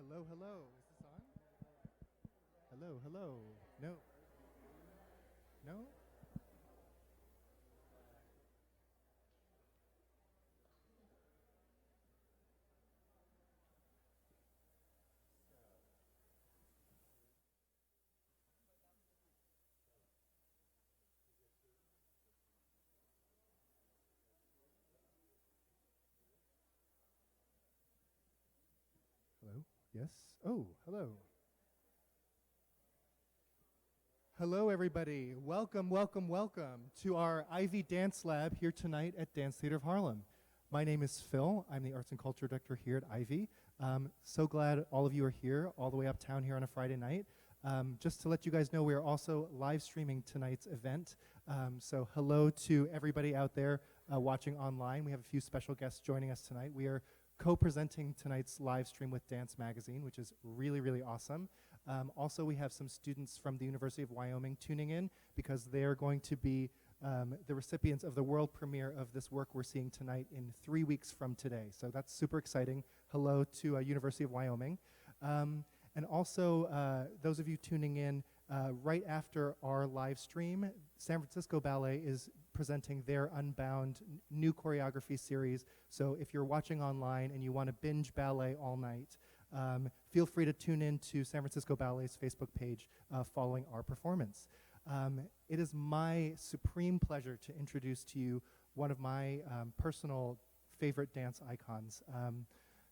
Hello, hello. Is this on? Hello, hello. No. No? Hello? Yes? Oh, hello. Hello, everybody. Welcome, welcome, welcome to our Ivy Dance Lab here tonight at Dance Theatre of Harlem. My name is Phil. I'm the Arts and Culture Director here at Ivy. So glad all of you are here, all the way uptown here on a Friday night. Just to let you guys know, we are also live streaming tonight's event. So hello to everybody out there watching online. We have a few special guests joining us tonight. We are co-presenting tonight's live stream with Dance Magazine, which is really, really awesome. Also, we have some students from the University of Wyoming tuning in because they are going to be the recipients of the world premiere of this work we're seeing tonight in 3 weeks from today. So that's super exciting. Hello to University of Wyoming. And also, those of you tuning in, right after our live stream, San Francisco Ballet is presenting their Unbound new choreography series. So if you're watching online and you want to binge ballet all night, feel free to tune in to San Francisco Ballet's Facebook page following our performance. It is my supreme pleasure to introduce to you one of my personal favorite dance icons.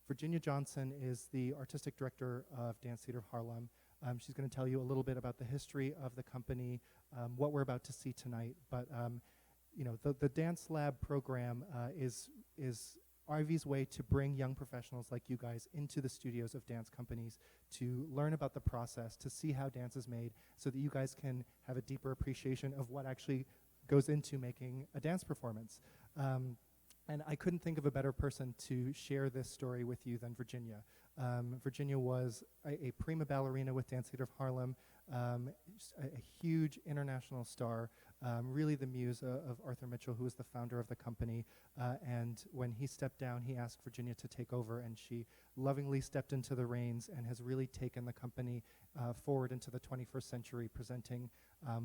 Virginia Johnson is the artistic director of Dance Theatre of Harlem. She's going to tell you a little bit about the history of the company, what we're about to see tonight. But you know, the Dance Lab program is Ivy's way to bring young professionals like you guys into the studios of dance companies to learn about the process, to see how dance is made, so that you guys can have a deeper appreciation of what actually goes into making a dance performance. And I couldn't think of a better person to share this story with you than Virginia. Virginia was a prima ballerina with Dance Theatre of Harlem, a huge international star, really the muse of Arthur Mitchell, who was the founder of the company. And when he stepped down, he asked Virginia to take over, and she lovingly stepped into the reins and has really taken the company forward into the 21st century, presenting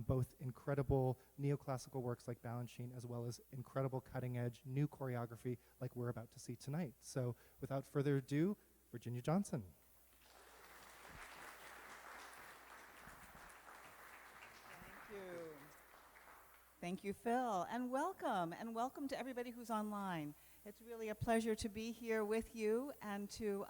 both incredible neoclassical works like Balanchine, as well as incredible cutting-edge new choreography like we're about to see tonight. So without further ado, Virginia Johnson. Thank you. Thank you, Phil, and welcome to everybody who's online. It's really a pleasure to be here with you and to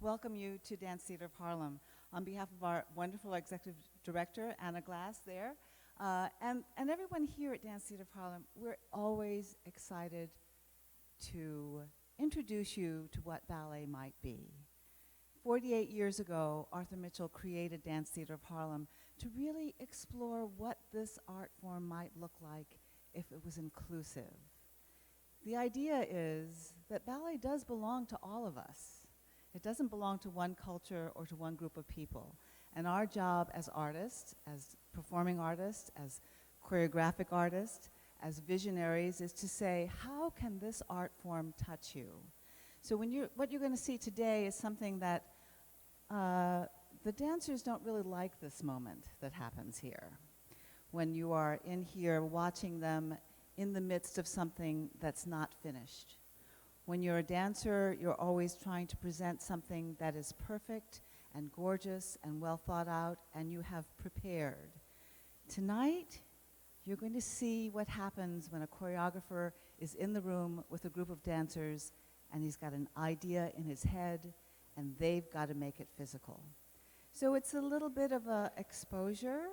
welcome you to Dance Theatre of Harlem. On behalf of our wonderful executive director, Anna Glass there, and everyone here at Dance Theatre of Harlem, we're always excited to introduce you to what ballet might be. 48 years ago, Arthur Mitchell created Dance Theatre of Harlem to really explore what this art form might look like if it was inclusive. The idea is that ballet does belong to all of us. It doesn't belong to one culture or to one group of people. And our job as artists, as performing artists, as choreographic artists, as visionaries is to say, how can this art form touch you? So what you're going to see today is something that the dancers don't really like this moment that happens here. When you are in here watching them in the midst of something that's not finished. When you're a dancer, you're always trying to present something that is perfect and gorgeous and well thought out, and you have prepared. Tonight, you're going to see what happens when a choreographer is in the room with a group of dancers and he's got an idea in his head and they've got to make it physical. So it's a little bit of an exposure.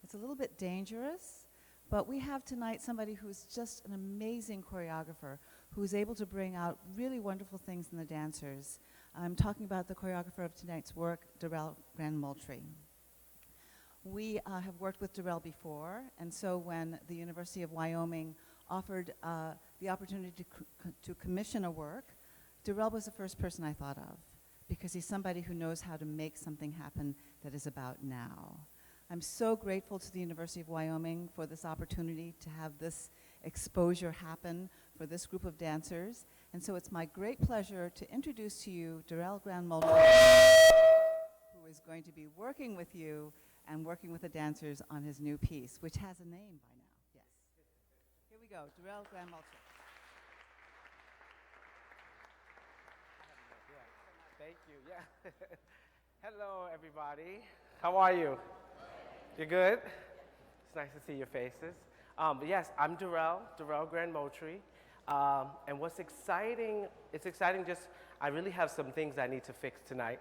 It's a little bit dangerous, but we have tonight somebody who's just an amazing choreographer who's able to bring out really wonderful things in the dancers. I'm talking about the choreographer of tonight's work, Darrell Grand Moultrie. We have worked with Darrell before, and so when the University of Wyoming offered the opportunity to commission a work, Darrell was the first person I thought of, because he's somebody who knows how to make something happen that is about now. I'm so grateful to the University of Wyoming for this opportunity to have this exposure happen for this group of dancers, and so it's my great pleasure to introduce to you Darrell Grand Moultrie. is going to be working with you and working with the dancers on his new piece, which has a name by now. Yes. Here we go, Darrell Grand Moultrie. Thank you. Yeah. Hello, everybody. How are you? You're good? It's nice to see your faces. But yes, I'm Darrell Grand Moultrie. And what's exciting, I really have some things I need to fix tonight.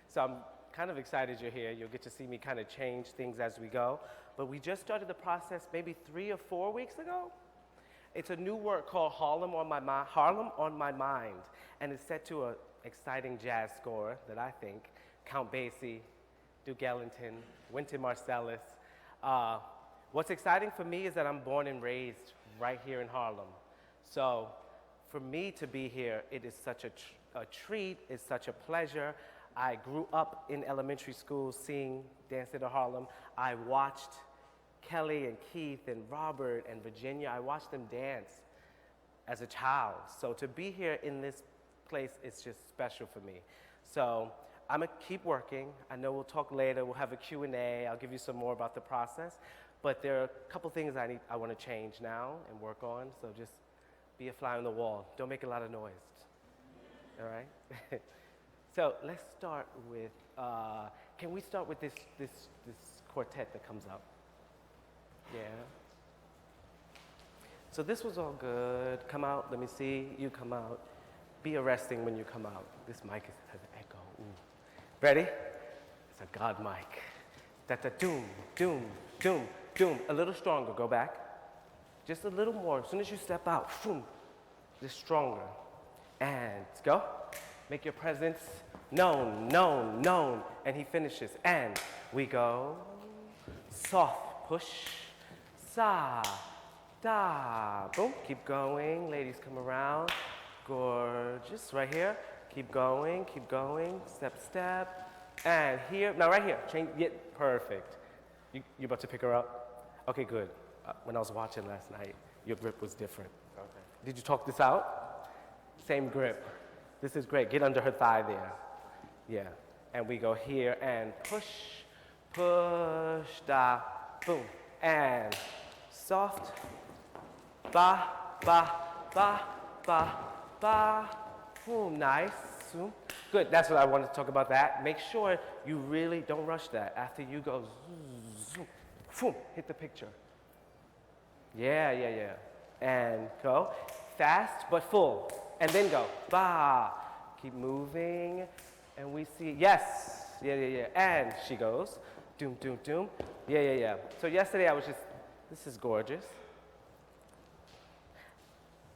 So I'm kind of excited you're here. You'll get to see me kind of change things as we go. But we just started the process maybe 3 or 4 weeks ago. It's a new work called Harlem on My Mind. And it's set to an exciting jazz score that I think, Count Basie, Duke Ellington, Wynton Marsalis. What's exciting for me is that I'm born and raised right here in Harlem. So for me to be here, it is such a treat, it's such a pleasure. I grew up in elementary school seeing Dance Theatre of Harlem. I watched Kelly and Keith and Robert and Virginia, I watched them dance as a child. So to be here in this place is just special for me. So I'm gonna keep working. I know we'll talk later, we'll have a Q&A, I'll give you some more about the process. But there are a couple things I want to change now and work on, so just be a fly on the wall. Don't make a lot of noise, all right? So let's start with, can we start with this quartet that comes up? Yeah. So this was all good. Come out, let me see, you come out. Be arresting when you come out. This mic has an echo. Ooh. Ready? It's a God mic. Da-da, doom, doom, doom, doom. A little stronger, go back. Just a little more. As soon as you step out, boom, just stronger. And go. Make your presence known, known, known. And he finishes. And we go. Soft, push, sa, da. Boom, keep going. Ladies, come around. Gorgeous, right here. Keep going, step, step. And here, now right here, change, yeah, perfect. You about to pick her up? Okay, good. When I was watching last night, your grip was different. Okay. Did you talk this out? Same grip. This is great. Get under her thigh there. Yeah. And we go here and push, push, da, boom. And soft, ba, ba, ba, ba, ba, boom, nice. Good, that's what I wanted to talk about that. Make sure you really don't rush that. After you go, zoom, boom, hit the picture. Yeah, yeah, yeah. And go, fast but full. And then go, ba. Keep moving, and we see, yes, yeah, yeah, yeah. And she goes, doom, doom, doom. Yeah, yeah, yeah. So yesterday I was just, this is gorgeous.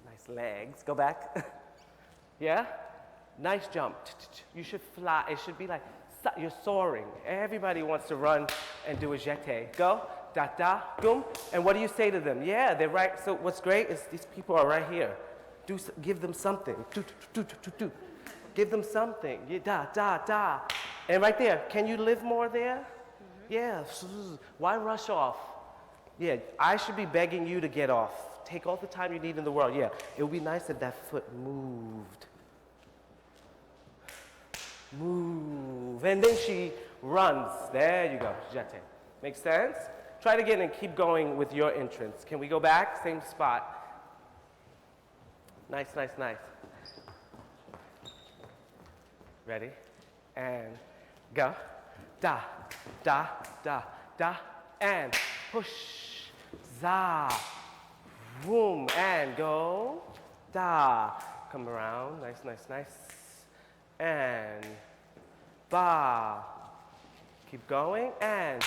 Nice legs, go back. Yeah? Nice jump. You should fly. It should be like, you're soaring. Everybody wants to run and do a jeté. Go, da, da, boom. And what do you say to them? Yeah, they're right. So what's great is these people are right here. Give them something. Give them something. Yeah, da, da, da. And right there, can you live more there? Mm-hmm. Yeah. Why rush off? Yeah, I should be begging you to get off. Take all the time you need in the world. Yeah, it would be nice if that foot moved. Move. And then she runs. There you go. Jeté. Make sense? Try it again and keep going with your entrance. Can we go back? Same spot. Nice, nice, nice. Ready? And go. Da, da, da, da. And push. Za. Boom. And go. Da. Come around. Nice, nice, nice. And ba. Keep going. And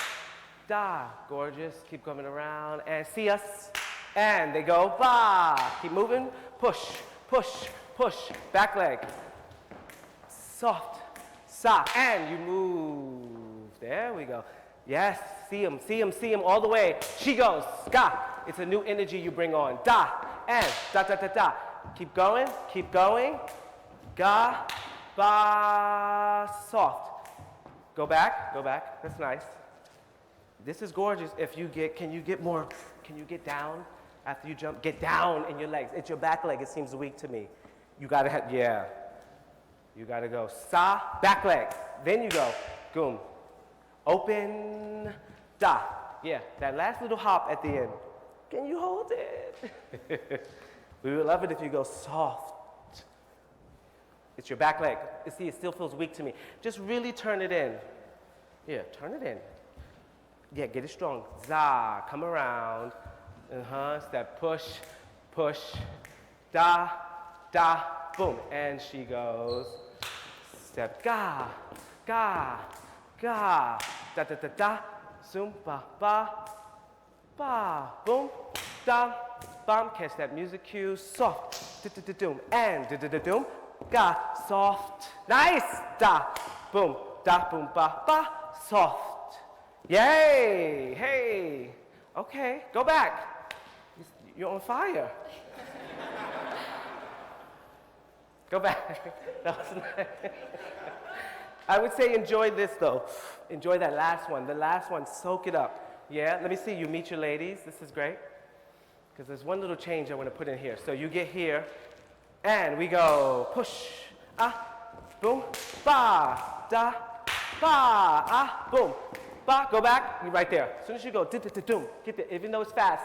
da. Gorgeous. Keep coming around. And see us. And they go ba. Keep moving. Push, push, push. Back leg. Soft. Sa. And you move. There we go. Yes. See him, see him, see him all the way. She goes. Ga. It's a new energy you bring on. Da. And da, da, da, da. Keep going. Keep going. Ga. Ba, soft. Go back, that's nice. This is gorgeous. If you get, can you get down after you jump? Get down in your legs. It's your back leg, it seems weak to me. You gotta have, yeah. You gotta go, sa, back leg. Then you go, goom. Open, da. Yeah, that last little hop at the end. Can you hold it? We would love it if you go soft. It's your back leg. You see, it still feels weak to me. Just really turn it in. Yeah, turn it in. Yeah, get it strong. Za, come around. Step, push, push. Da, da, boom. And she goes. Step, ga, ga, ga. Da, da, da, da. Zoom, ba, ba, ba. Boom, da, bam. Catch that music cue. Soft. Da, da, da, doom. And da, da, da, doom. Ga, soft. Nice. Da, boom, da, boom, ba, ba. Soft. Yay. Hey. Okay, go back. You're on fire. Go back. That was nice. I would say enjoy this though. Enjoy that last one. The last one, soak it up. Yeah, let me see you meet your ladies. This is great. Because there's one little change I want to put in here. So you get here, and we go push, boom, ba, da, ba, boom, ba, go back, you're right there. As soon as you go, doom, get there, even though it's fast,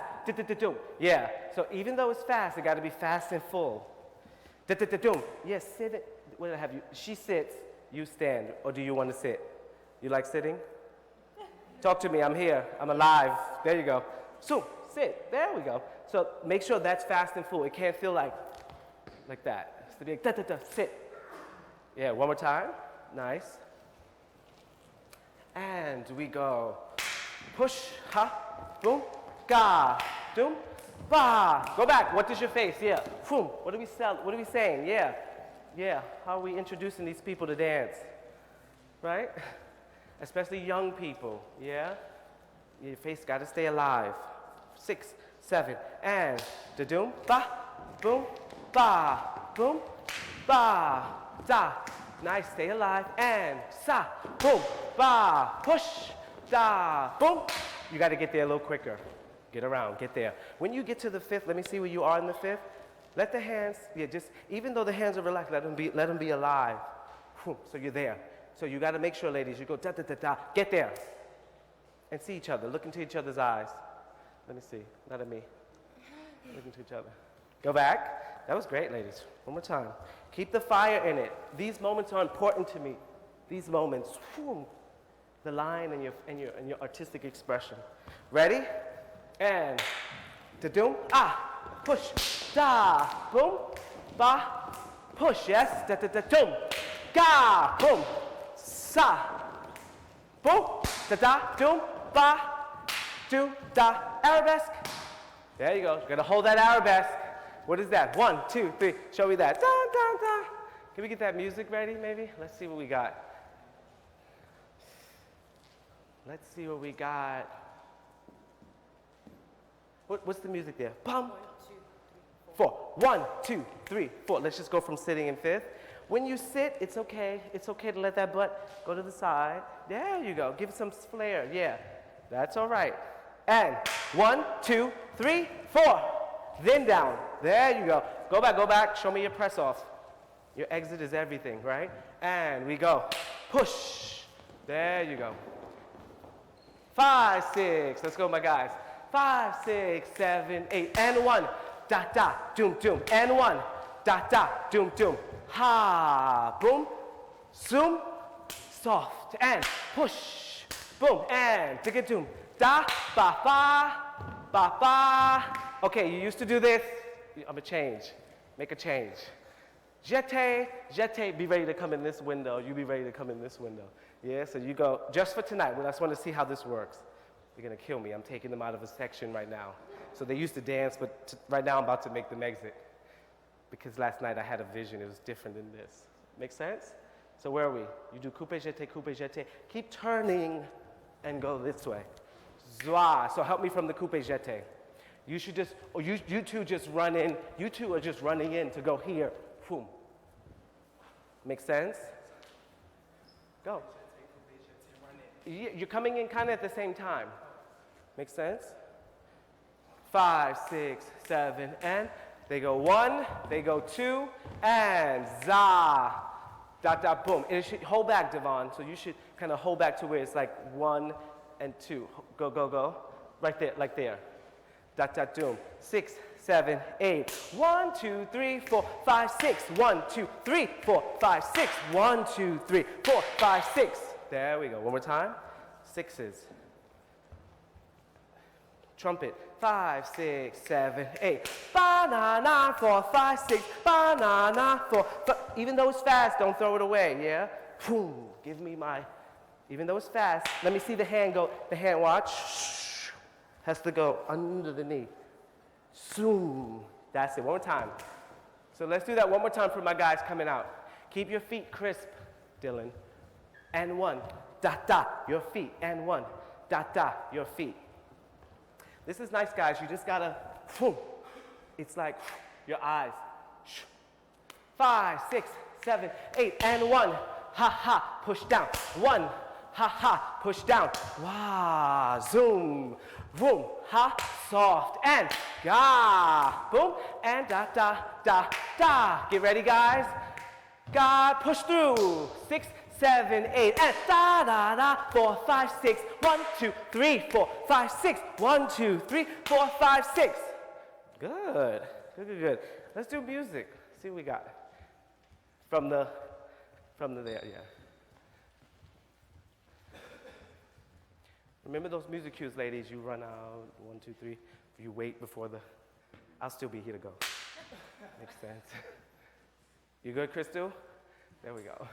doom. Yeah, so even though it's fast, it got to be fast and full. Doom, yes, sit it, what did I have you? She sits, you stand, or do you want to sit? You like sitting? Talk to me, I'm here, I'm alive. There you go. So, sit, there we go. So make sure that's fast and full. It can't feel like that. It's to be like, sit. Yeah, one more time. Nice. And we go. Push, boom, ga, doom, ba. Go back. What does your face? Yeah. Boom. What are we saying? Yeah. Yeah. How are we introducing these people to dance? Right? Especially young people. Yeah. Your face got to stay alive. 6, 7, and da doom, ba, boom, ba, boom, ba, da. Nice, stay alive, and sa, boom, ba, push, da, boom. You got to get there a little quicker. Get around, get there. When you get to the 5th, let me see where you are in the 5th. Let the hands, even though the hands are relaxed, let them be alive. So you're there. So you got to make sure, ladies, you go da da da da, get there, and see each other, look into each other's eyes. Let me see, not at me. Look into each other. Go back. That was great, ladies. One more time. Keep the fire in it. These moments are important to me. These moments, the line and your artistic expression. Ready? And da doom, push, da, boom, ba, push, yes, da da da doom, ga, boom, sa, boom, da da, doom, ba, do, da, arabesque. There you go. You're gonna hold that arabesque. What is that? 1, 2, 3. Show me that. Da, da, da. Can we get that music ready, maybe? Let's see what we got. Let's see what we got. What's the music there? Bum. 1, 2, 3, 4. 1, 2, 3, 4. Let's just go from sitting in 5th. When you sit, it's okay. It's okay to let that butt go to the side. There you go. Give it some flair. Yeah, that's all right. And 1, 2, 3, 4. Then down. There you go. Go back. Show me your press off. Your exit is everything, right? And we go. Push. There you go. 5, 6. Let's go, my guys. 5, 6, 7, 8. And 1. Da, da, doom, doom. And 1. Da, da, doom, doom. Ha, boom. Zoom. Soft. And push. Boom. And ticka doom. Da, ba, ba, ba, ba. Okay, you used to do this. I'm gonna change. Make a change. Jete, jete, be ready to come in this window. You be ready to come in this window. Yeah, so you go, just for tonight, I just want to see how this works. You're gonna kill me. I'm taking them out of a section right now. So they used to dance, but right now I'm about to make them exit. Because last night I had a vision, it was different than this. Make sense? So where are we? You do coupe, jete. Keep turning and go this way. Zwa. So help me from the coupe, jete. You should just, or you two just run in. You two are just running in to go here. Boom. Make sense? Go. You're coming in kind of at the same time. Make sense? 5, 6, 7, and they go 1, they go 2, and za. dot, dot, boom. And it should hold back, Devon. So you should kind of hold back to where it's like 1 and 2. Go, go, go. Right there, like there. Dot, dot, doom. 6, 7, 8. 1, 2, 3, 4, 5, 6. 1, 2, 3, 4, 5, 6. 1, 2, 3, 4, 5, 6. There we go. One more time. 6s. Trumpet. 5, 6, 7, 8. Ba-na-na, 4, 5, 6. Ba-na-na, 4, 5. Even though it's fast, don't throw it away, yeah? Boom. Give me my, even though it's fast, let me see the hand go, the hand watch. Has to go under the knee. Zoom. That's it. One more time. So let's do that one more time for my guys coming out. Keep your feet crisp, Dylan. And 1. Da, da. Your feet. And 1. Da, da. Your feet. This is nice, guys. You just gotta, boom. It's like your eyes. 5, 6, 7, 8. And 1. Ha, ha. Push down. 1. Ha, ha. Push down. Wow. Zoom. Boom, ha, soft, and ga, boom, and da, da, da, da. Get ready, guys. God, push through. 6, 7, 8, and da, da, da. 4, 5, 6. 1, 2, 3, 4, 5, 6. 1, 2, 3, 4, 5, 6. Good, good, good, good. Let's do music. See what we got. From the there, yeah. Remember those music cues, ladies. You run out, 1, 2, 3. You wait before the, I'll still be here to go. Makes sense. You good, Crystal? There we go.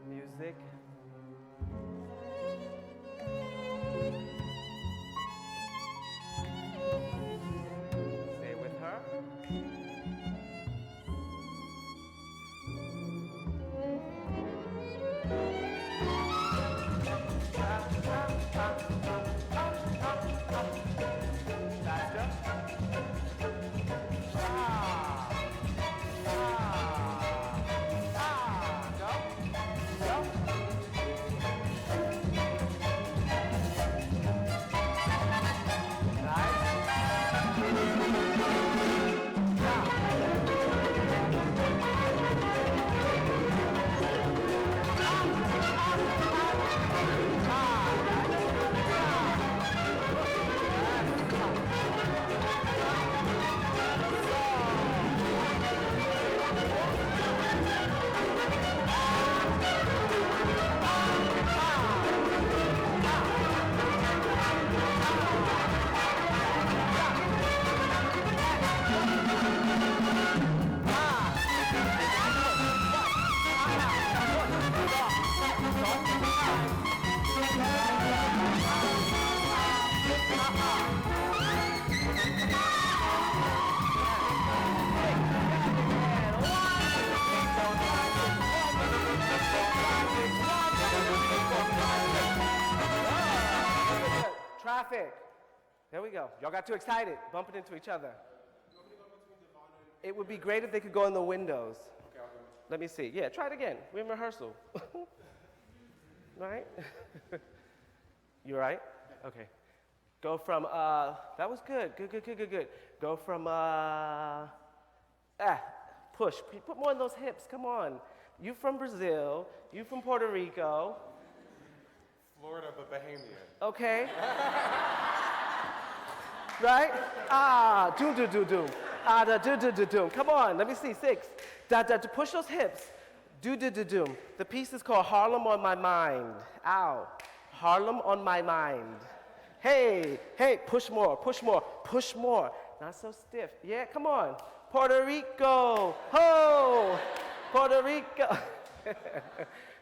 Music. Traffic. There we go. Y'all got too excited, bumping into each other. It would be great if they could go in the windows. Okay, let me see. Yeah, try it again. We're in rehearsal. Right? You all right? Okay. Go from, that was good. Good, good, good, good, good. Go from, push. Put more on those hips. Come on. You from Brazil. You from Puerto Rico. Florida, but Bahamian. Okay. Right? Ah, doom, doom, doom, doom. Ah, da, doom, doom, doom, doom. Come on, let me see. 6. Da, da, to push those hips. Do, do, do, doom. The piece is called Harlem on My Mind. Ow. Harlem on My Mind. Hey, hey, push more, push more, push more. Not so stiff. Yeah, come on. Puerto Rico. Ho! Puerto Rico.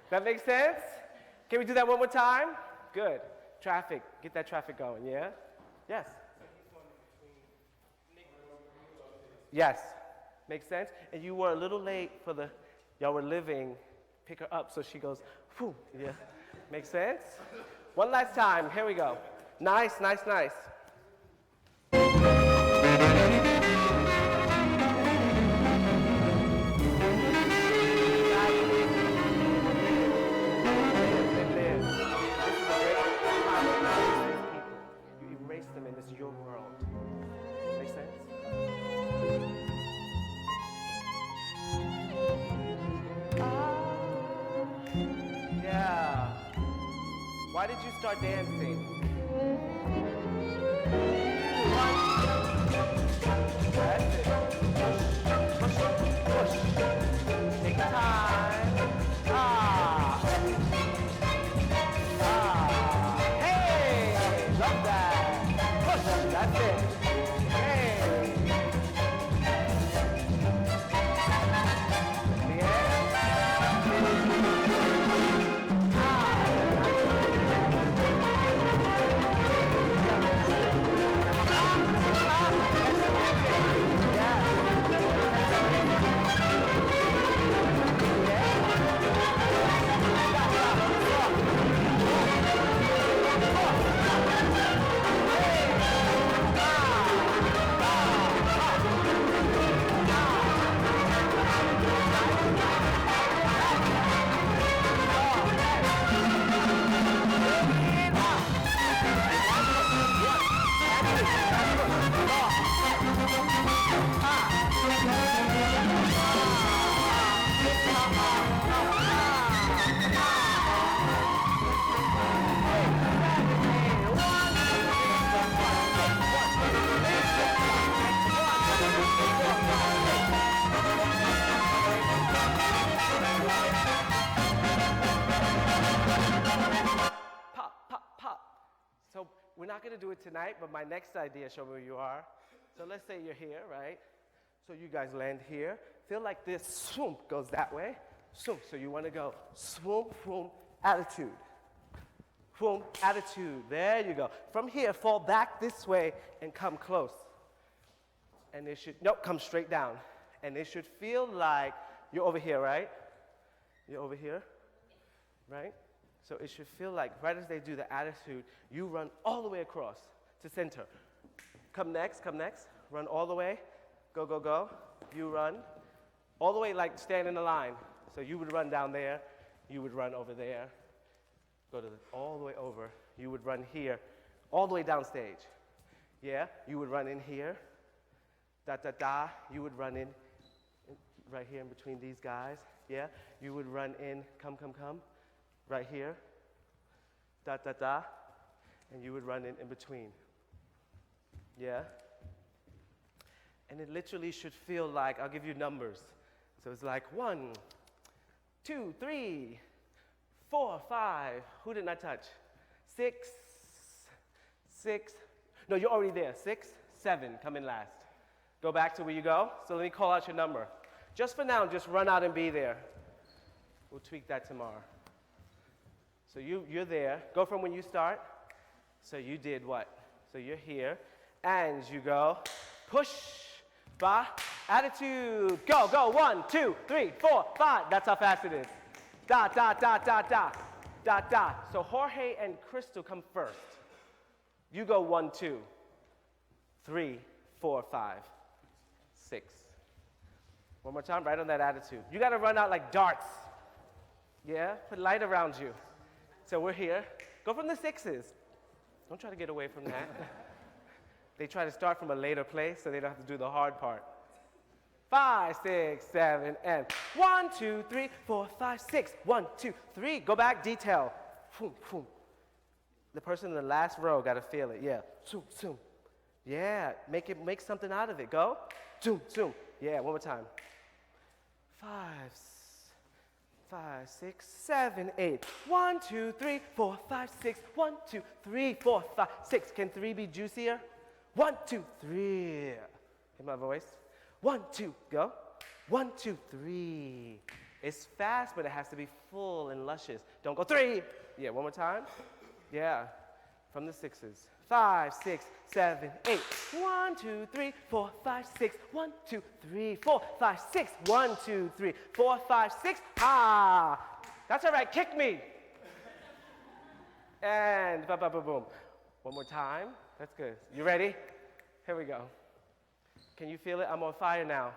That makes sense? Can we do that one more time? Good. Traffic. Get that traffic going, yeah? Yes. Yes. Makes sense? And you were a little late for the, y'all were living, pick her up so she goes, whew, yeah. Makes sense? One last time. Here we go. Nice, nice, nice. Yeah. Why did you start dancing? That's it. Push, push, push. Take time. Ah. Ah. Hey, love that. Push, that's it. Hey. Pop, pop, pop. So we're not gonna do it tonight, but my next idea, show me where you are. So let's say you're here, right? So you guys land here. Feel like this swoop goes that way. Swoop. So you wanna go swoop, swoop, attitude. Swoop, attitude. There you go. From here, fall back this way and come close. And it should, nope, come straight down. And it should feel like you're over here, right? You're over here, right? So it should feel like right as they do the attitude, you run all the way across to center. Come next, run all the way, go, go, go. You run all the way like stand in a line. So you would run down there, you would run over there, go to all the way over. You would run here, all the way downstage. Yeah, you would run in here, da, da, da. You would run in right here in between these guys. Yeah, you would run in, come, come, come. Right here, da, da, da, and you would run in between. Yeah? And it literally should feel like, I'll give you numbers. So it's like 1, 2, 3, 4, 5. Who didn't I touch? 6, 6. No, you're already there. 6, 7, come in last. Go back to where you go. So let me call out your number. Just for now, just run out and be there. We'll tweak that tomorrow. So you're there. Go from when you start. So you did what? So you're here. And you go. Push. Ba. Attitude. Go, go. 1, 2, 3, 4, 5. That's how fast it is. Da, da, da, da, da. Da, da. So Jorge and Crystal come first. You go 1, 2, 3, 4, 5, 6. One more time, right on that attitude. You got to run out like darts. Yeah? Put light around you. So we're here. Go from the 6s. Don't try to get away from that. They try to start from a later place so they don't have to do the hard part. 5, 6, 7, and 1, 2, 3, 4, 5, 6. 1, 2, 3. Go back, detail. Boom, boom. The person in the last row got to feel it. Yeah. Zoom, zoom. Yeah. Make something out of it. Go. Zoom, zoom. Yeah. One more time. 5, 6, 7, 8. 1, 2, 3, 4, 5, 6. 1, 2, 3, 4, 5, 6. Can 3 be juicier? 1, 2, 3. Hear my voice? 1, 2, go. 1, 2, 3. It's fast, but it has to be full and luscious. Don't go 3. Yeah, one more time. Yeah, from the 6s. 5, 6, 7, 8. 1, 2, 3, 4, 5, 6. 1, 2, 3, 4, 5, 6. 1, 2, 3, 4, 5, 6. Ah, that's all right. Kick me. And ba ba ba boom. One more time. That's good. You ready? Here we go. Can you feel it? I'm on fire now.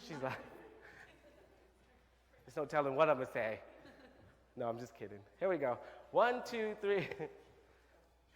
She's like, there's no telling what I'm gonna say. No, I'm just kidding. Here we go. 1, 2, 3.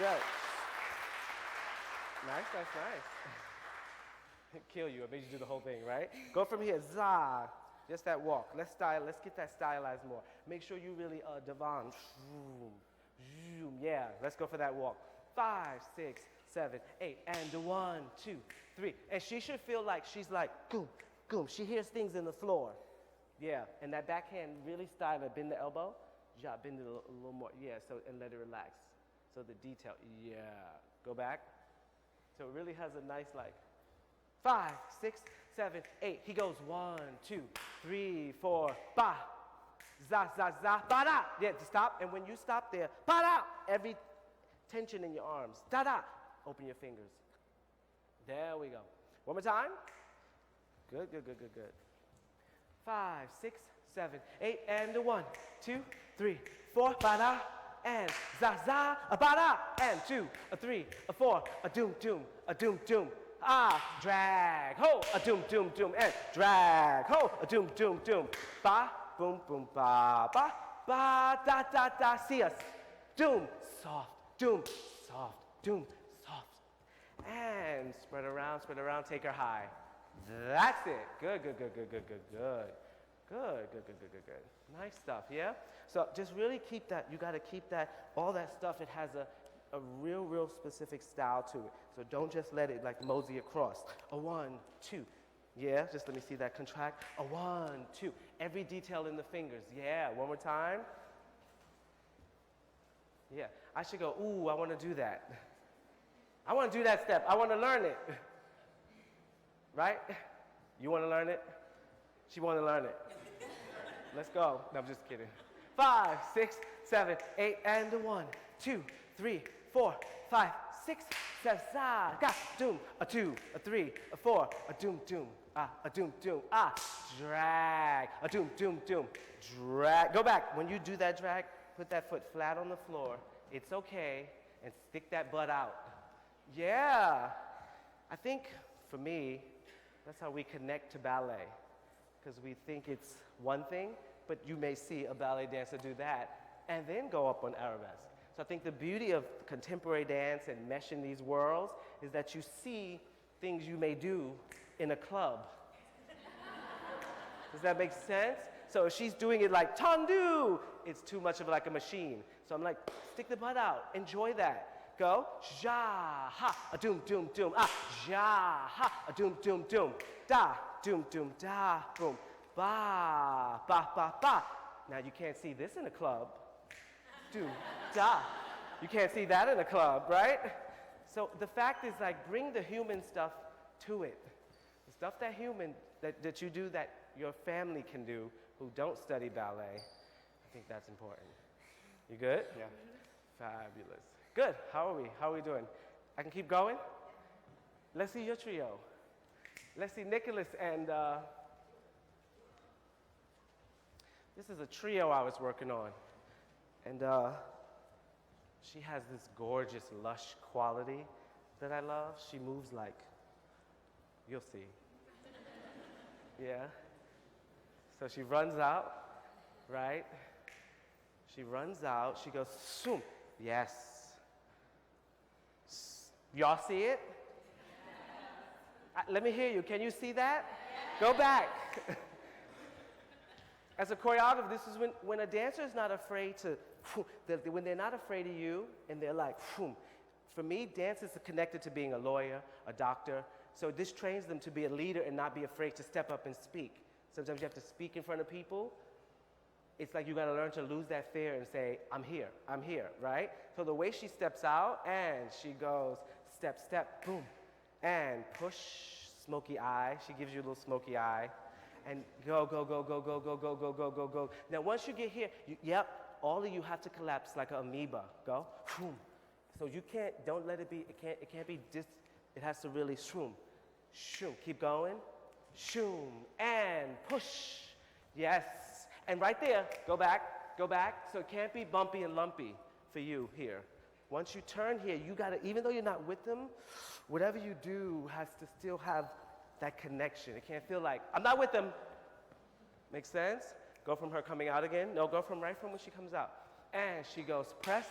Good. Nice, nice, nice. Kill you. It made you do the whole thing, right? Go from here. Za. Just that walk. Let's get that stylized more. Make sure you really divan. Yeah. Let's go for that walk. 5, 6, 7, 8, and 1, 2, 3. And she should feel like she's like, goom, goom. She hears things in the floor. Yeah. And that backhand really style it. Bend the elbow. Yeah. Bend it a little more. Yeah. So and let it relax. So the detail. Yeah. Go back. So it really has a nice like 5, 6, 7, 8. He goes 1, 2, 3, 4, ba. Za, za, za, ba, da. Yeah, to stop. And when you stop there, ba, da. Every tension in your arms. Da, da. Open your fingers. There we go. One more time. Good, good, good, good, good. 5, 6, 7, 8, and 1, 2, 3, 4, ba, da. And za, za, a, ba, da. And 2, a 3, a 4, a doom, doom, a doom, doom. Ah, drag, ho, a doom, doom, doom, and drag, ho, a doom, doom, doom. Ba, boom, boom, ba, da, da, da, see us. Doom, soft, doom, soft, doom, soft. And spread around, take her high. That's it. Good, good, good, good, good, good, good. Good, good, good, good, good, good. Nice stuff, yeah? So just really keep that, you gotta keep that, all that stuff, it has a real specific style to it. So don't just let it like mosey across. A 1, 2. Yeah, just let me see that contract. A 1, 2. Every detail in the fingers. Yeah, one more time. Yeah, I should go, ooh, I want to do that. I want to do that step. I want to learn it. Right? You want to learn it? She want to learn it. Let's go. No, I'm just kidding. 5, 6, 7, 8, and 1, 2, 3, 4, 5, 6, 7, sa, ga, doom, a 2, a 3, a 4, a doom, doom, ah, a doom, doom, ah, drag, a doom, doom, doom, drag. Go back. When you do that drag, put that foot flat on the floor. It's okay, and stick that butt out. Yeah. I think, for me, that's how we connect to ballet, because we think it's one thing, but you may see a ballet dancer do that, and then go up on arabesque. So I think the beauty of contemporary dance and meshing these worlds is that you see things you may do in a club. Does that make sense? So if she's doing it like tendu, it's too much of like a machine. So I'm like, stick the butt out, enjoy that. Go, ja, ha, a doom, doom, doom, ah, ja, ha, a doom, doom, doom, da, doom, doom, da, boom, ba, ba, ba, ba. Now you can't see this in a club. Do, da. You can't see that in a club, right? So the fact is like bring the human stuff to it. The stuff that you do that your family can do who don't study ballet. I think that's important. You good? Yeah. Fabulous. Good. How are we doing? I can keep going? Let's see your trio. Let's see Nicholas and this is a trio I was working on. And she has this gorgeous, lush quality that I love. She moves like, you'll see. Yeah. So she runs out, right? She runs out. She goes, soom. Yes. Y'all see it? Let me hear you. Can you see that? Go back. As a choreographer, this is when a dancer is not afraid to, when they're not afraid of you and they're like, for me, dance is connected to being a lawyer, a doctor. So this trains them to be a leader and not be afraid to step up and speak. Sometimes you have to speak in front of people. It's like you got to learn to lose that fear and say, I'm here, right? So the way she steps out and she goes, step, step, boom, and push, smoky eye. She gives you a little smoky eye. And go, go, go, go, go, go, go, go, go, go, go. Now once you get here, all of you have to collapse like an amoeba. Go, boom. So you can't, don't let it be, it can't be just, it has to really shroom, shoom. Keep going, shoom, and push. Yes. And right there, go back. So it can't be bumpy and lumpy for you here. Once you turn here, you gotta, even though you're not with them, whatever you do has to still have that connection. It can't feel like, I'm not with them. Make sense? Go from her coming out again. No, go from right from when she comes out. And she goes, press,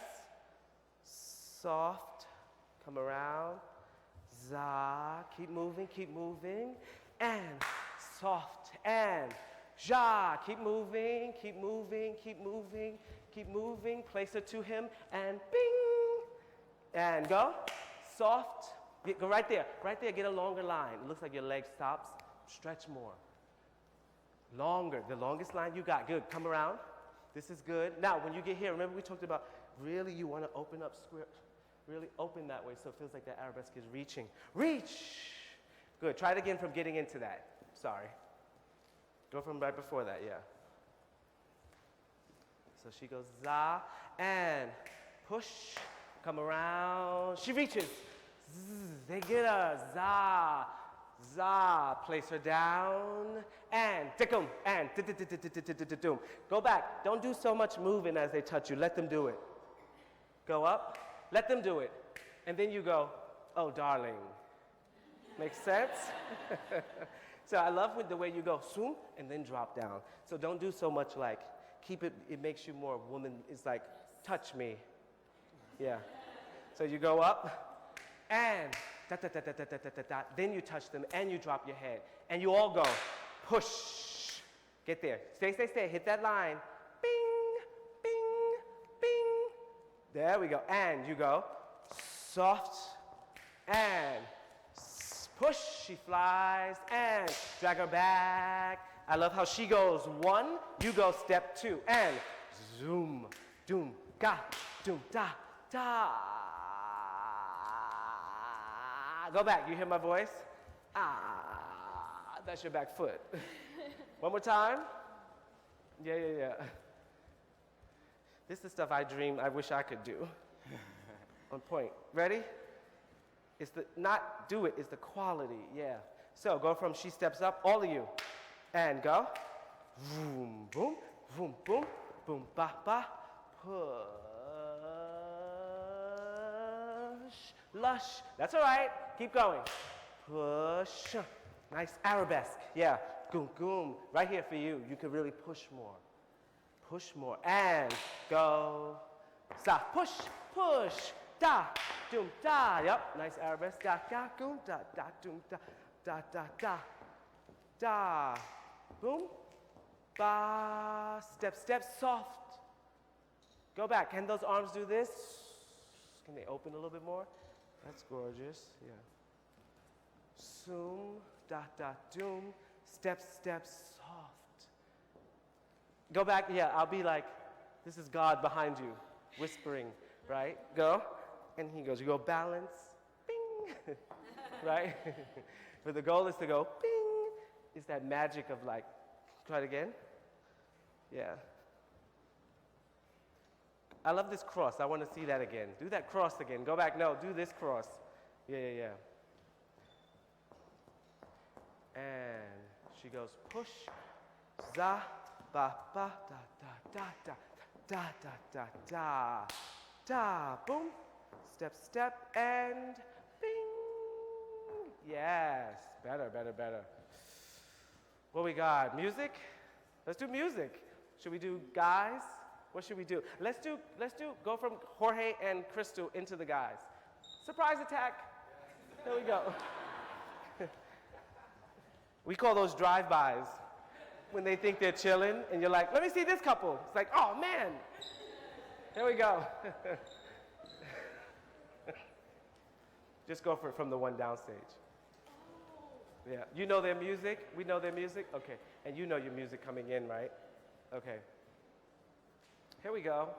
soft, come around, za, keep moving, and soft, and ja, keep moving, place it to him, and bing, and go, soft, go right there, get a longer line. It looks like your leg stops, stretch more. Longer, the longest line you got, good, come around. This is good. Now, when you get here, remember we talked about really you want to open up square, really open that way so it feels like that arabesque is reaching. Reach! Good, try it again from getting into that. Sorry. Go from right before that, yeah. So she goes za, and push, come around. She reaches, zzz, they get her, za, za, place her down, and tickum, and doom. Go back, don't do so much moving as they touch you, let them do it. Go up, let them do it, and then you go, oh darling. Makes sense? So I love the way you go, swoom, and then drop down. So don't do so much like, keep it, it makes you more woman, it's like, touch me. Yeah. So you go up, and da da da da da da da da, then you touch them, and you drop your head. And you all go, push. Get there. Stay, hit that line. Bing, bing, bing. There we go. And you go, soft, and push, she flies, and drag her back. I love how she goes 1, you go step 2, and zoom, doom, ga, doom, da, da. Go back, you hear my voice? Ah, that's your back foot. One more time. Yeah. This is the stuff I dream, I wish I could do. On point. Ready? It's the, not do it, it's the quality, yeah. So go from she steps up, all of you, and go. Boom, boom, boom, boom, boom, ba, ba, push, lush. That's all right, keep going. Push, nice arabesque, yeah. Goom, goom, right here for you. You can really push more, and go. Stop, push, da, doom, da, yep, nice arabesque, da, ga, goom, da, doom, da, da, boom, ba, step, soft. Go back, can those arms do this? Can they open a little bit more? That's gorgeous, yeah. Zoom, da, doom, step, soft. Go back, yeah, I'll be like, this is God behind you, whispering, right? Go. And he goes, you go balance, bing, right? But the goal is to go, bing. It's that magic of like, try it again. Yeah. I love this cross. I want to see that again. Do that cross again. Go back. No, do this cross. Yeah. And she goes, push, za, ba, da, da, boom. Step, and bing. Yes, better. What we got? Music? Let's do music. Should we do guys? What should we do? Let's do, go from Jorge and Crystal into the guys. Surprise attack. There we go. We call those drive-bys. When they think they're chilling, and you're like, let me see this couple. It's like, oh man. There we go. Just go for it from the one downstage. Yeah, you know their music? We know their music? Okay, and you know your music coming in, right? Okay. Here we go.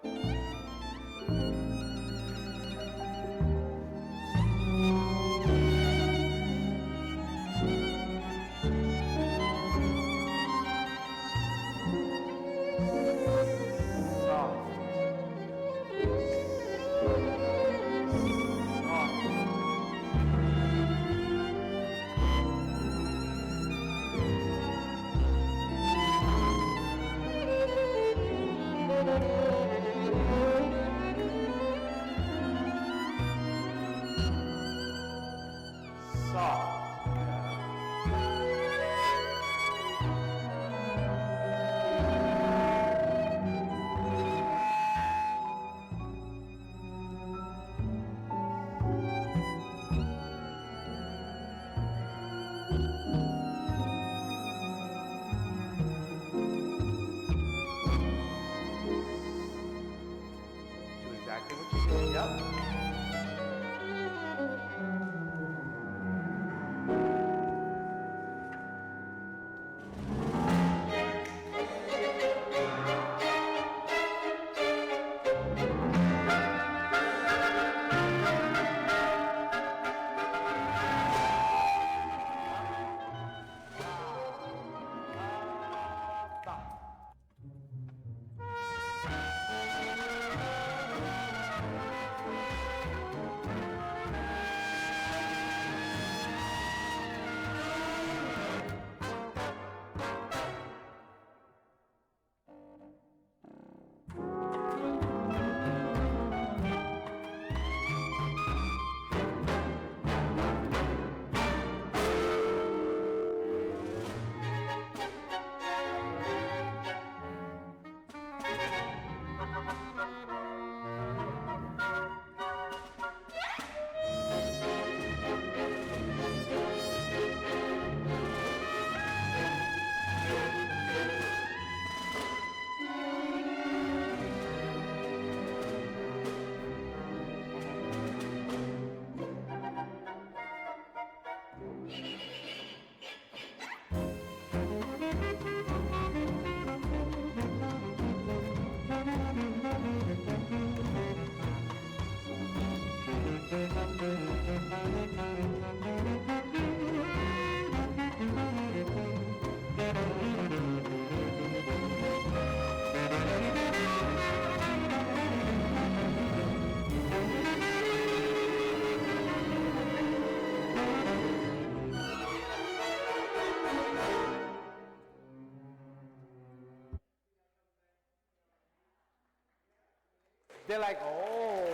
They're like, oh.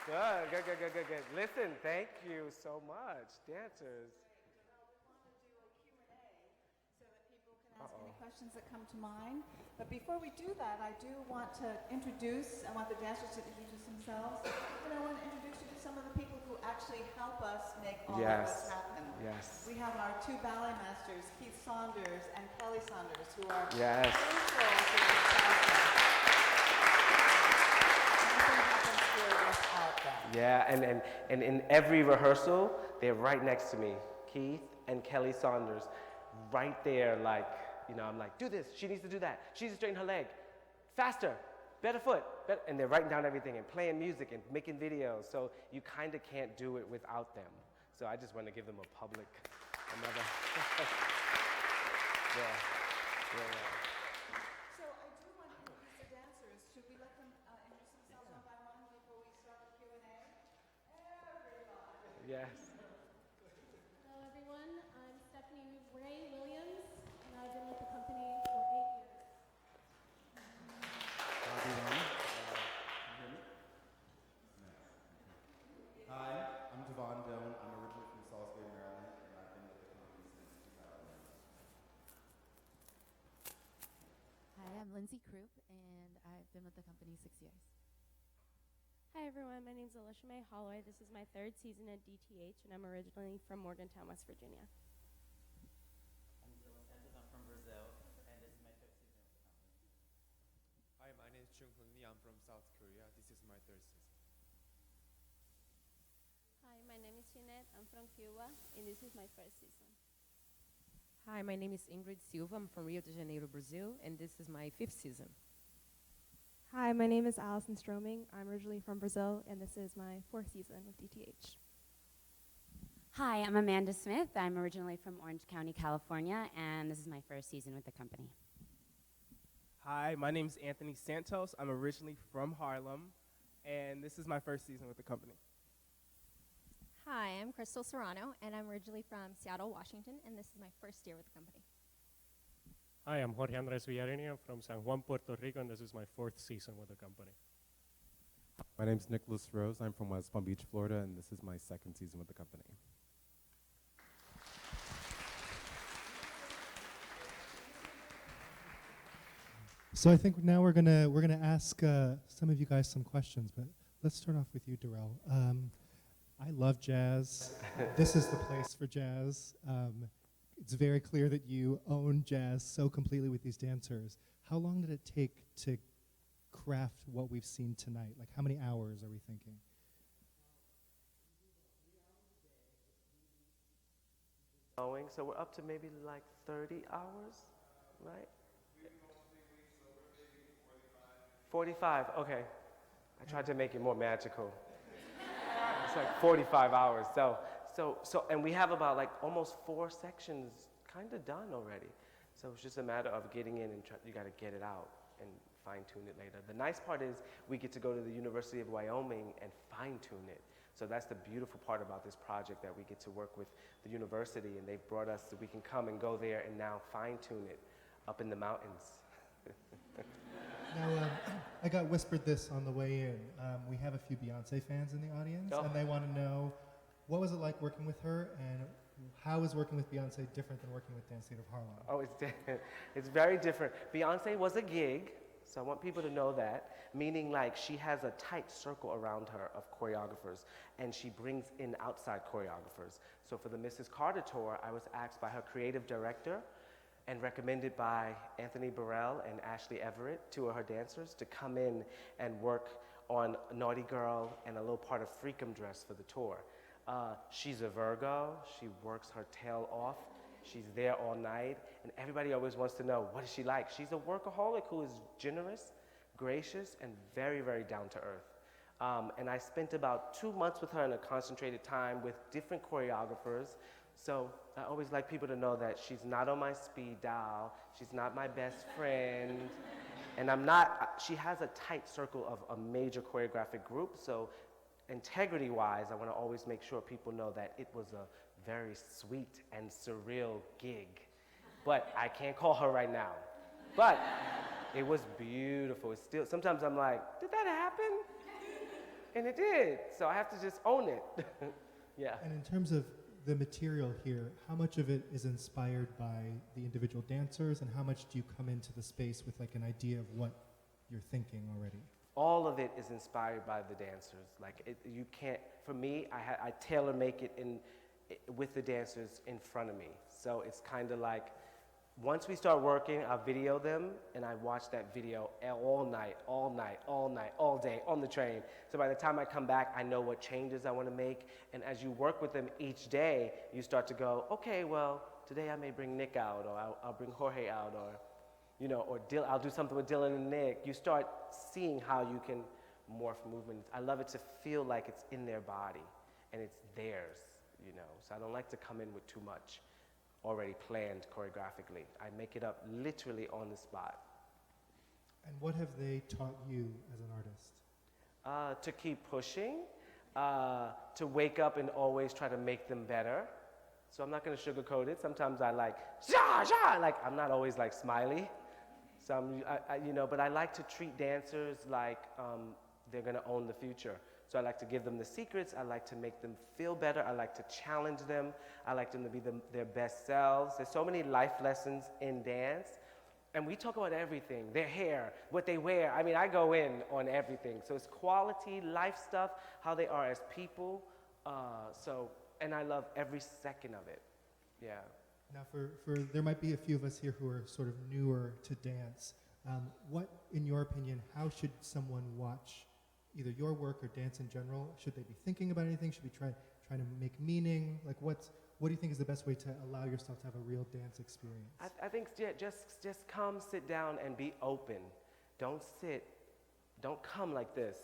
Good. Listen, thank you so much, dancers. Ask any questions that come to mind. But before we do that, I do want to introduce, I want the dancers to introduce themselves, and I want to introduce you to some of the people who actually help us make all of this happen. Yes. We have our two ballet masters, Keith Saunders and Kelly Saunders, who are Yes. crucial to this process. Nothing happens here without them. Yeah, and in every rehearsal, they're right next to me, Keith and Kelly Saunders, right there, like, you know, I'm like, do this, she needs to do that, she needs to straighten her leg, faster, better foot, better, and they're writing down everything and playing music and making videos, so you kind of can't do it without them. So I just want to give them a public, another, yeah. So I do want to introduce the dancers. Should we let them introduce themselves one by one before we start the Q&A? Everybody. Yes. Hello everyone, I'm Stephanie Ray Williams, and I've been with the company for 8 years. Hi, I'm Devon Doan. I'm originally from Salisbury, Maryland, and I've been with the company since 2009. Hi, I'm Lindsay Krupp, and I've been with the company 6 years. Hi everyone, my name is Alicia Mae Holloway. This is my 3rd season at DTH, and I'm originally from Morgantown, West Virginia. I'm Dylan Santos. I'm from Brazil, and this is my 5th season with the company. Hi, my name is Chung-Hoon Lee. I'm from South Korea. This is my 3rd season. Hi, my name is Jeanette. I'm from Cuba, and this is my 1st season. Hi, my name is Ingrid Silva. I'm from Rio de Janeiro, Brazil, and this is my 5th season. Hi, my name is Allison Stroming. I'm originally from Brazil, and this is my 4th season with DTH. Hi, I'm Amanda Smith. I'm originally from Orange County, California, and this is my 1st season with the company. Hi, my name is Anthony Santos. I'm originally from Harlem, and this is my 1st season with the company. Hi, I'm Crystal Serrano, and I'm originally from Seattle, Washington, and this is my 1st year with the company. Hi, I'm Jorge Andres Villarini. I'm from San Juan, Puerto Rico, and this is my 4th season with the company. My name is Nicholas Rose. I'm from West Palm Beach, Florida, and this is my 2nd season with the company. So I think now we're gonna ask some of you guys some questions, but let's start off with you, Darrell. I love jazz. This is the place for jazz. It's very clear that you own jazz so completely with these dancers. How long did it take to craft what we've seen tonight? Like, how many hours are we thinking? So we're up to maybe like 30 hours, right? 45, okay. I tried to make it more magical. It's like 45 hours. And we have about like almost 4 sections kind of done already. So it's just a matter of getting in and you got to get it out and fine tune it later. The nice part is we get to go to the University of Wyoming and fine tune it. So that's the beautiful part about this project, that we get to work with the university, and they've brought us so we can come and go there and now fine tune it up in the mountains. Now, I got whispered this on the way in. We have a few Beyonce fans in the audience, and they want to know, what was it like working with her, and how is working with Beyonce different than working with Dance Theatre of Harlem? Oh, it's very different. Beyonce was a gig, so I want people to know that, meaning like she has a tight circle around her of choreographers, and she brings in outside choreographers. So for the Mrs. Carter tour, I was asked by her creative director and recommended by Anthony Burrell and Ashley Everett, 2 of her dancers, to come in and work on Naughty Girl and a little part of Freakum Dress for the tour. She's a Virgo. She works her tail off. She's there all night, and everybody always wants to know, what is she like? She's a workaholic who is generous, gracious, and very, very down to earth. And I spent about 2 months with her in a concentrated time with different choreographers. So I always like people to know that she's not on my speed dial. She's not my best friend. And she has a tight circle of a major choreographic group. So integrity-wise, I want to always make sure people know that it was a very sweet and surreal gig. But I can't call her right now. But it was beautiful. It's still, sometimes I'm like, did that happen? And it did. So I have to just own it. Yeah. And in terms of the material here, how much of it is inspired by the individual dancers, and how much do you come into the space with like an idea of what you're thinking already? All of it is inspired by the dancers. Like you can't, for me, I tailor make it with the dancers in front of me. So it's kind of like, once we start working, I'll video them, and I watch that video all night, all day, on the train. So by the time I come back, I know what changes I want to make. And as you work with them each day, you start to go, okay, well, today I may bring Nick out, or I'll bring Jorge out, or, you know, or I'll do something with Dylan and Nick. You start seeing how you can morph movements. I love it to feel like it's in their body, and it's theirs, you know. So I don't like to come in with too much already planned choreographically. I make it up literally on the spot. And what have they taught you as an artist? To keep pushing, to wake up and always try to make them better. So I'm not going to sugarcoat it. Sometimes I like, like I'm not always like smiley. So you know, but I like to treat dancers like they're going to own the future. So I like to give them the secrets. I like to make them feel better. I like to challenge them. I like them to be their best selves. There's so many life lessons in dance. And we talk about everything, their hair, what they wear. I mean, I go in on everything. So it's quality, life stuff, how they are as people. And I love every second of it. Yeah. Now, there might be a few of us here who are sort of newer to dance. What, in your opinion, how should someone watch either your work or dance in general? Should they be thinking about anything? Should we trying to make meaning? Like, what do you think is the best way to allow yourself to have a real dance experience? I think just come, sit down, and be open. Don't come like this.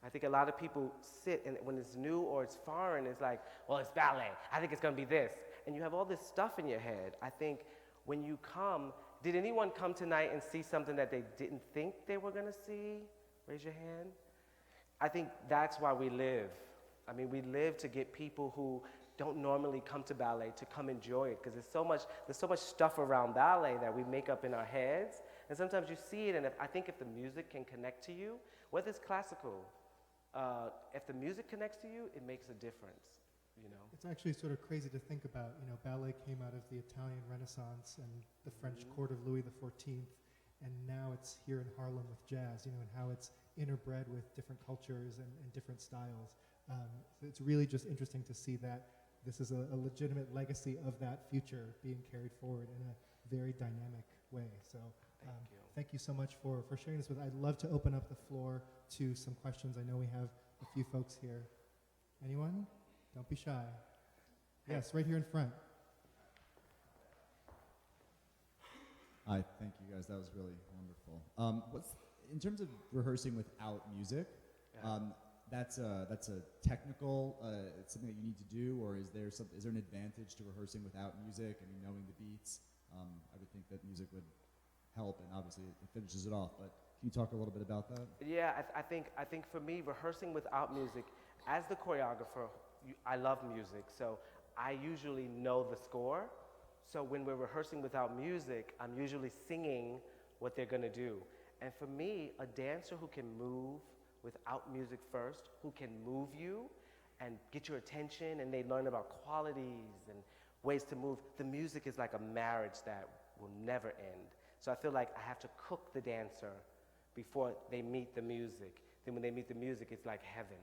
I think a lot of people sit, and when it's new or it's foreign, it's like, well, it's ballet. I think it's going to be this. And you have all this stuff in your head. I think when you come, did anyone come tonight and see something that they didn't think they were going to see? Raise your hand. I think that's why we live. I mean, we live to get people who don't normally come to ballet to come enjoy it, because there's so much stuff around ballet that we make up in our heads, and sometimes you see it, and I think if the music can connect to you, whether it's classical, if the music connects to you, it makes a difference, you know. It's actually sort of crazy to think about, you know, ballet came out of the Italian Renaissance and the French court of Louis XIV, and now it's here in Harlem with jazz, you know, and how it's interbred with different cultures and different styles. So it's really just interesting to see that this is a legitimate legacy of that future being carried forward in a very dynamic way. So thank you so much for sharing this with us. I'd love to open up the floor to some questions. I know we have a few folks here. Anyone? Don't be shy. Yes, right here in front. Hi, thank you guys. That was really wonderful. In terms of rehearsing without music? That's a technical. It's something that you need to do, or is there an advantage to rehearsing without music? I mean, knowing the beats. I would think that music would help, and obviously it finishes it off. But can you talk a little bit about that? Yeah, I think for me, rehearsing without music, as the choreographer, I love music, so I usually know the score. So when we're rehearsing without music, I'm usually singing what they're going to do. And for me, a dancer who can move without music first, who can move you and get your attention, and they learn about qualities and ways to move, the music is like a marriage that will never end. So I feel like I have to cook the dancer before they meet the music. Then when they meet the music, it's like heaven,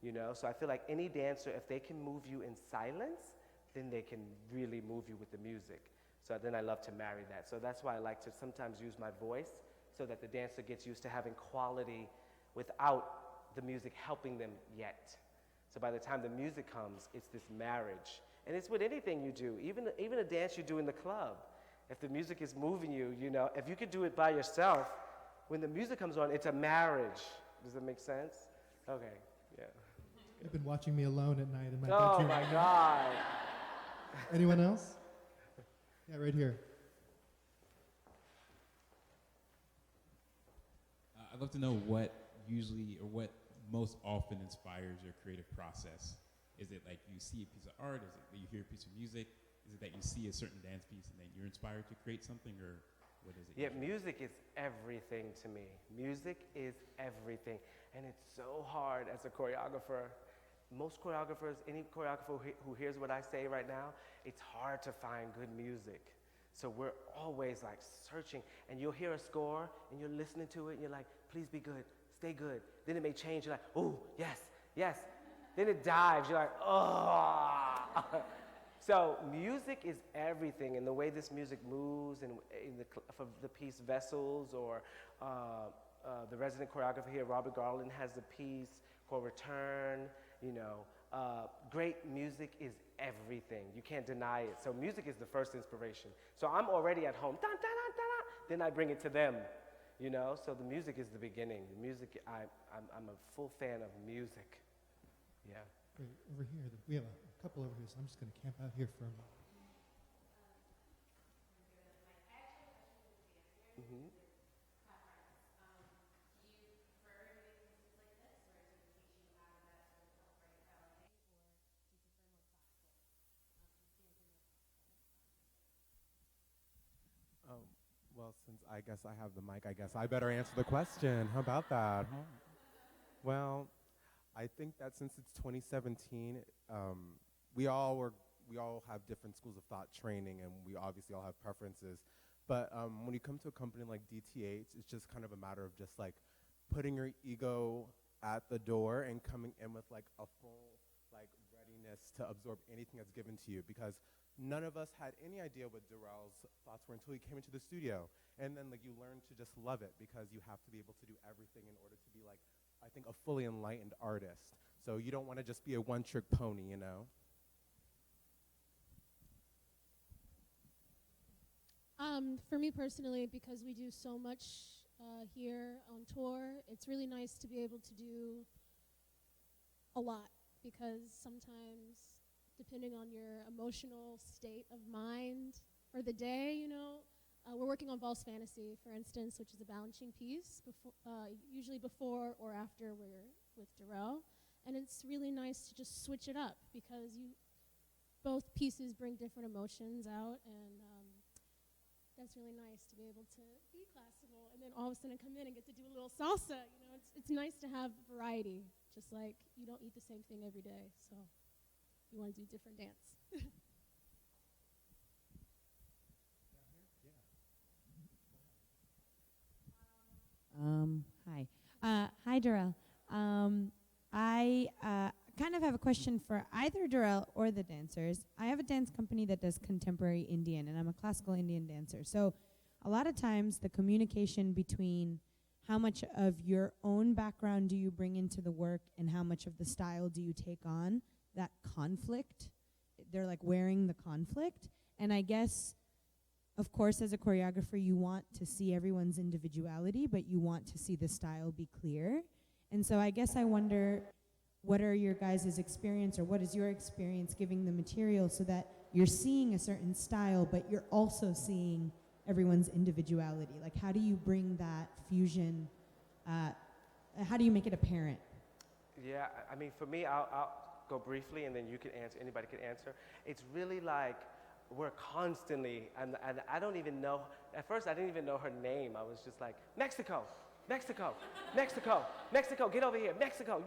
you know? So I feel like any dancer, if they can move you in silence, then they can really move you with the music. So then I love to marry that. So that's why I like to sometimes use my voice, so that the dancer gets used to having quality without the music helping them yet. So by the time the music comes, it's this marriage. And it's with anything you do, even a dance you do in the club. If the music is moving you, you know, if you could do it by yourself, when the music comes on, it's a marriage. Does that make sense? Okay, yeah. You've been watching me alone at night in my Oh bedroom. my God. Anyone else? Yeah, right here. I'd love to know what usually or what most often inspires your creative process. Is it like you see a piece of art? Is it that you hear a piece of music? Is it that you see a certain dance piece and then you're inspired to create something? Or What is it? Yeah, usually? music is everything to me. Music is everything. And it's so hard as a choreographer. Most choreographers, any choreographer who hears what I say right now, it's hard to find good music. So we're always like searching, and you'll hear a score, and you're listening to it, and you're like, please be good, stay good. Then it may change, you're like, oh, yes, yes. Then it dives, you're like, oh. So music is everything, and the way this music moves, and for the piece Vessels, or the resident choreographer here, Robert Garland, has a piece called Return. You know, great music is everything. You can't deny it. So music is the first inspiration. So I'm already at home, da, da, da, da, da. Then I bring it to them, you know. So the music is the beginning. The music, I'm a full fan of music. Yeah. Great. Over here, we have a couple over here, so I'm just going to camp out here for a moment. Mm-hmm. Well, since I guess I have the mic, I guess I better answer the question. How about that? Huh? Well, I think that since it's 2017, we all have different schools of thought training, and we obviously all have preferences. But when you come to a company like DTH, it's just kind of a matter of just like putting your ego at the door and coming in with like a full like readiness to absorb anything that's given to you, because none of us had any idea what Darrell's thoughts were until he came into the studio. And then like you learn to just love it, because you have to be able to do everything in order to be like, I think, a fully enlightened artist. So you don't want to just be a one-trick pony, you know? For me personally, because we do so much here on tour, it's really nice to be able to do a lot, because sometimes, depending on your emotional state of mind for the day, you know, we're working on Valse Fantasy, for instance, which is a balancing piece, usually before or after we're with Darrell. And it's really nice to just switch it up, because both pieces bring different emotions out, and that's really nice to be able to be classical and then all of a sudden come in and get to do a little salsa. You know, it's nice to have variety, just like you don't eat the same thing every day, so you want to do different dance. Hi. Hi, Darrell. I kind of have a question for either Darrell or the dancers. I have a dance company that does contemporary Indian, and I'm a classical Indian dancer. So a lot of times the communication between how much of your own background do you bring into the work and how much of the style do you take on, that conflict, they're like wearing the conflict. And I guess, of course, as a choreographer, you want to see everyone's individuality, but you want to see the style be clear. And so I guess I wonder, what are your guys' experience, or what is your experience giving the material so that you're seeing a certain style, but you're also seeing everyone's individuality? Like, how do you bring that fusion, how do you make it apparent? Yeah, I mean, for me, I'll go briefly, and then you can answer, anybody can answer. It's really like we're constantly, and I don't even know, at first I didn't even know her name. I was just like, Mexico, Mexico, Mexico, Mexico, get over here, Mexico.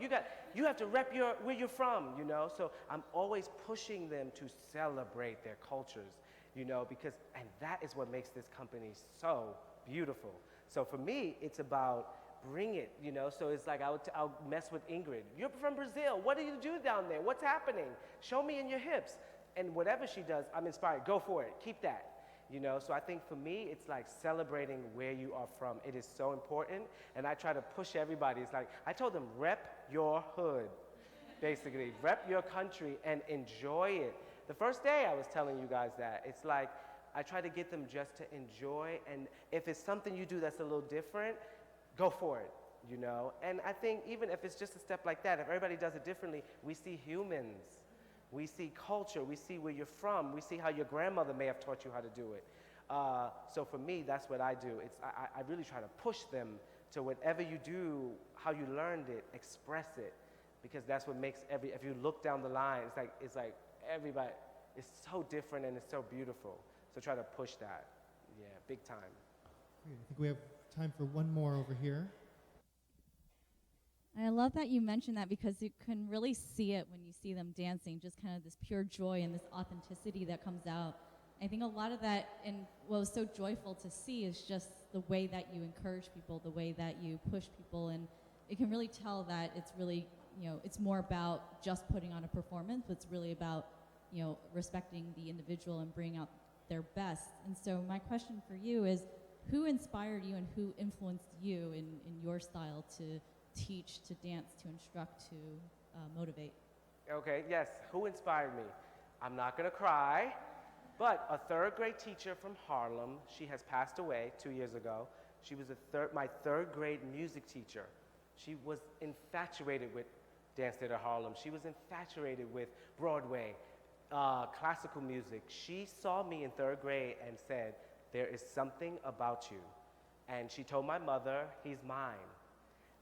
You have to rep where you're from, you know? So I'm always pushing them to celebrate their cultures, you know, because, and that is what makes this company so beautiful. So for me, it's about bring it, you know? So it's like I'll mess with Ingrid. You're from Brazil. What do you do down there? What's happening? Show me in your hips. And whatever she does, I'm inspired. Go for it. Keep that. You know, so I think for me, it's like celebrating where you are from. It is so important, and I try to push everybody. It's like, I told them, rep your hood, basically. Rep your country and enjoy it. The first day I was telling you guys that. It's like, I try to get them just to enjoy, and if it's something you do that's a little different, go for it, you know? And I think even if it's just a step like that, if everybody does it differently, we see humans. We see culture, we see where you're from, we see how your grandmother may have taught you how to do it. So for me, that's what I do. I really try to push them to whatever you do, how you learned it, express it. Because that's what makes if you look down the line, it's like everybody, it's so different and it's so beautiful. So try to push that, yeah, big time. Great. I think we have time for one more over here. I love that you mentioned that because you can really see it when you see them dancing, just kind of this pure joy and this authenticity that comes out. I think a lot of that, and what was so joyful to see, is just the way that you encourage people, the way that you push people, and it can really tell that it's really, it's more about just putting on a performance, but it's really about, respecting the individual and bringing out their best. And so my question for you is, who inspired you and who influenced you in your style to teach, to dance, to instruct, to motivate? Okay, yes, who inspired me? I'm not gonna cry, but a third grade teacher from Harlem, she has passed away 2 years ago. She was my third grade music teacher. She was infatuated with Dance Theatre of Harlem. She was infatuated with Broadway, classical music. She saw me in third grade and said, there is something about you. And she told my mother, he's mine.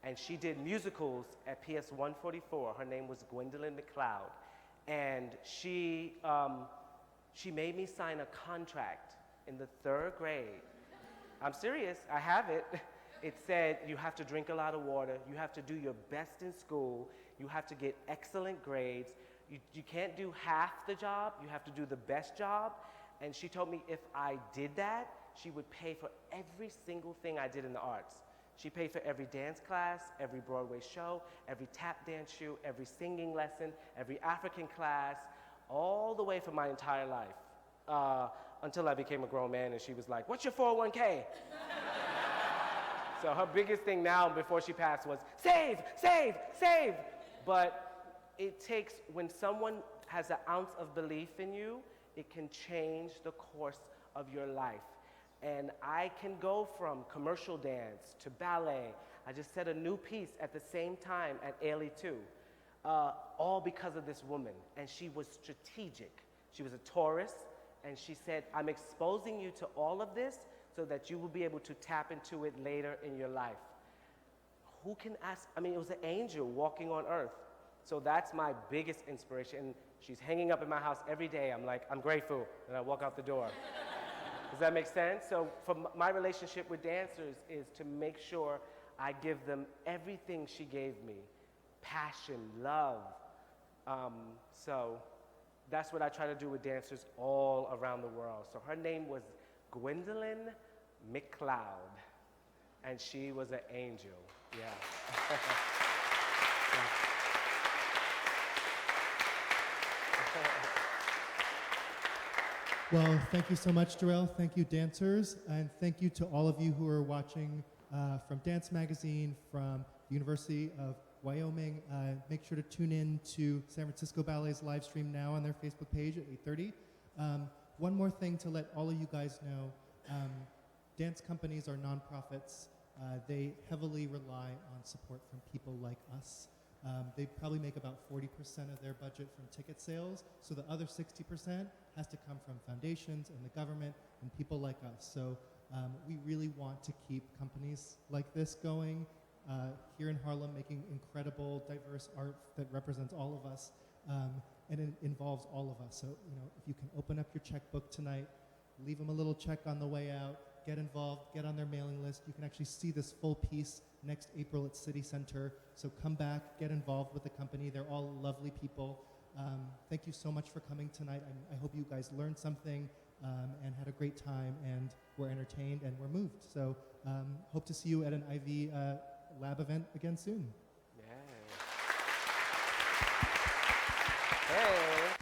And she did musicals at PS 144. Her name was Gwendolyn McLeod. And she made me sign a contract in the third grade. I'm serious, I have it. It said you have to drink a lot of water, you have to do your best in school, you have to get excellent grades, you can't do half the job, you have to do the best job. And she told me if I did that, she would pay for every single thing I did in the arts. She paid for every dance class, every Broadway show, every tap dance shoe, every singing lesson, every African class, all the way for my entire life, until I became a grown man and she was like, what's your 401k? So her biggest thing now before she passed was, save, save, save. But it takes, when someone has an ounce of belief in you, it can change the course of your life. And I can go from commercial dance to ballet. I just set a new piece at the same time at Ailey 2, all because of this woman. And she was strategic. She was a Taurus, and she said, I'm exposing you to all of this so that you will be able to tap into it later in your life. Who can ask? I mean, it was an angel walking on earth. So that's my biggest inspiration. She's hanging up in my house every day. I'm like, I'm grateful, and I walk out the door. Does that make sense? So for my relationship with dancers is to make sure I give them everything she gave me. Passion, love. So that's what I try to do with dancers all around the world. So her name was Gwendolyn McLeod, and she was an angel. Yeah. Well, thank you so much, Darrell. Thank you, dancers. And thank you to all of you who are watching from Dance Magazine, from the University of Wyoming. Make sure to tune in to San Francisco Ballet's live stream now on their Facebook page at 8:30. One more thing to let all of you guys know. Dance companies are nonprofits. They heavily rely on support from people like us. They probably make about 40% of their budget from ticket sales, so the other 60% has to come from foundations and the government and people like us. So we really want to keep companies like this going here in Harlem, making incredible, diverse art that represents all of us, and it involves all of us. So if you can open up your checkbook tonight, leave them a little check on the way out, get involved, get on their mailing list. You can actually see this full piece next April at City Center. So come back, get involved with the company. They're all lovely people. Thank you so much for coming tonight. I hope you guys learned something and had a great time and were entertained and were moved. So hope to see you at an Ivy lab event again soon. Yeah. Hey.